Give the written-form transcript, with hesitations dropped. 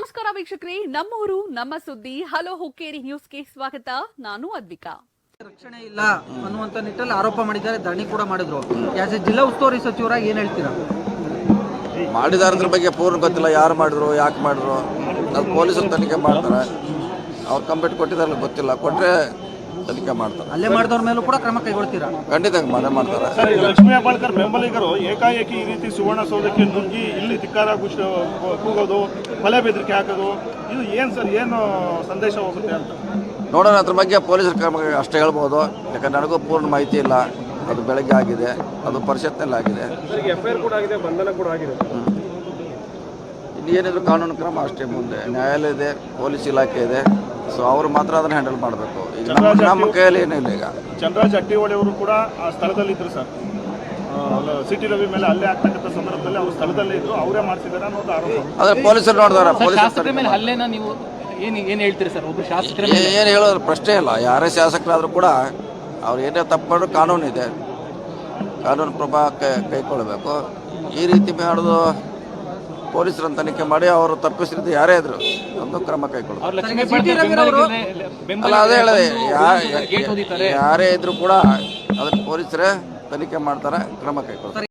ನಮಸ್ಕಾರ ವೀಕ್ಷಕರೇ, ನಮ್ಮೂರು ನಮ್ಮ ಸುದ್ದಿ ಹಲೋ ಹುಕ್ಕೇರಿ ನ್ಯೂಸ್ಗೆ ಸ್ವಾಗತ. ನಾನು ಅದ್ವಿಕಾ. ರಕ್ಷಣೆ ಇಲ್ಲ ಅನ್ನುವಂತ ನಿಟ್ಟಲ್ಲಿ ಆರೋಪ ಮಾಡಿದ್ದಾರೆ, ಧರಣಿ ಕೂಡ ಮಾಡಿದ್ರು. ಆಸ್ ಎ ಜಿಲ್ಲಾ ಉಸ್ತುವಾರಿ ಸಚಿವರಾಗಿ ಏನ್ ಹೇಳ್ತೀರಾ? ಮಾಡಿದಾರದ್ರ ಬಗ್ಗೆ ಪೂರ್ಣ ಗೊತ್ತಿಲ್ಲ, ಯಾರು ಮಾಡಿದ್ರು, ಯಾಕೆ ಮಾಡಿದ್ರು, ಅದು ಪೊಲೀಸರು ತನಿಖೆ ಮಾಡ್ತಾರೆ. ಅವ್ರು ಕಂಪ್ಲೇಂಟ್ ಕೊಟ್ಟಿದ್ದಾರಲ್ಲ ಗೊತ್ತಿಲ್ಲ, ಕೊಟ್ಟರೆ ತನಿಖೆ ಮಾಡ್ತಾರೆ. ಅಲ್ಲೇ ಮಾಡಿದವ್ರ ಮೇಲೂ ಕೂಡ ಕ್ರಮ ಕೈಗೊಳ್ತೀರಾ? ಖಂಡಿತ ಮಾಡ್ತಾರೆ. ಸರ್, ಲಕ್ಷ್ಮೀ ಹೆಬ್ಬಾಳ್ಕರ್ ಬೆಂಬಲಿಗರು ಏಕಾಏಕಿ ಈ ರೀತಿ ಸುವರ್ಣಸೌಧಕ್ಕೆ ನುಗ್ಗಿ ಇಲ್ಲಿ ಧಿಕ್ಕಾರ ಕೂಗೋದು, ಕೊಲೆ ಬೆದರಿಕೆ ಹಾಕೋದು, ಇದು ಏನು ಸರ್, ಏನು ಸಂದೇಶ ಹೋಗುತ್ತೆ ಅಂತ ನೋಡೋಣ. ಅದ್ರ ಬಗ್ಗೆ ಪೊಲೀಸರ ಕ್ರಮ ಅಷ್ಟೇ ಹೇಳ್ಬೋದು, ಯಾಕಂದ್ರೆ ನನಗೂ ಪೂರ್ಣ ಮಾಹಿತಿ ಇಲ್ಲ. ಅದು ಬೆಳಗ್ಗೆ ಆಗಿದೆ, ಅದು ಪರಿಷತ್ನಲ್ಲಿ ಆಗಿದೆ, FIR ಕೂಡ ಆಗಿದೆ, ಬಂಧನ ಕೂಡ ಆಗಿದೆ. ಏನಿದ್ರು ಕಾನೂನು ಕ್ರಮ ಅಷ್ಟೇ. ಮುಂದೆ ನ್ಯಾಯಾಲಯ ಇದೆ, ಪೊಲೀಸ್ ಇಲಾಖೆ ಇದೆ, ಸೊ ಅವರು ಮಾತ್ರ ಅದನ್ನ ಹ್ಯಾಂಡಲ್ ಮಾಡಬೇಕು. ಈಗ ನಮ್ಮ ಕೈಯಲ್ಲಿ ಏನಿಲ್ಲ. ಈಗ ಚಂದ್ರರಾಜ್ ಅಟ್ಟಿಹೊಳಿ ಅವರು ಕೂಡ ಆ ಸ್ಥಳದಲ್ಲಿ ಇದ್ರು ಸರ್. ಸಿಟಿ ರವಿ ಮೇಲೆ ಹಲ್ಲೆ ಆಗ್ತಕ್ಕಂಥ ಸಂದರ್ಭದಲ್ಲಿ ಅವರು ಸ್ಥಳದಲ್ಲೇ ಇದ್ರು, ಅವರೇ ಮಾಡಿಸಿದಾರೆ ಅನ್ನೋದು ಆರೋಪ. ಅದ್ರ ಪೊಲೀಸರು ನೋಡಿದಾರೆ. ಶಾಸಕರ ಮೇಲೆ ಹಲ್ಲೆನ ನೀವು ಏನು ಹೇಳ್ತೀರಿ ಸರ್? ಒಬ್ಬರು ಶಾಸಕರ ಏನು ಹೇಳೋದ್ರ ಪ್ರಶ್ನೆ ಇಲ್ಲ. ಯಾರೇ ಶಾಸಕರಾದರೂ ಕೂಡ ಅವ್ರು ಏನೇ ತಪ್ಪು ಮಾಡಿದ್ರು ಕಾನೂನು ಇದೆ, ಕಾನೂನು ಪ್ರಭಾವ ಕೈಗೊಳ್ಳಬೇಕು. ಈ ರೀತಿ ಮಾಡೋದು ಪೊಲೀಸರನ್ನು ತನಿಖೆ ಮಾಡಿ ಅವರು ತಪ್ಪಿಸಿದ್ದು ಯಾರೇ ಇದ್ರು ಒಂದು ಕ್ರಮ ಕೈಗೊಳ್ಳಬೇಕು. ಅಲ್ಲ, ಅದೇ ಹೇಳಿದೆ, ಯಾರೇ ಇದ್ರು ಕೂಡ ಅದನ್ನು ಪೊಲೀಸರೇ ತನಿಖೆ ಮಾಡ್ತಾರೆ, ಕ್ರಮ ಕೈಗೊಳ್ತಾರೆ.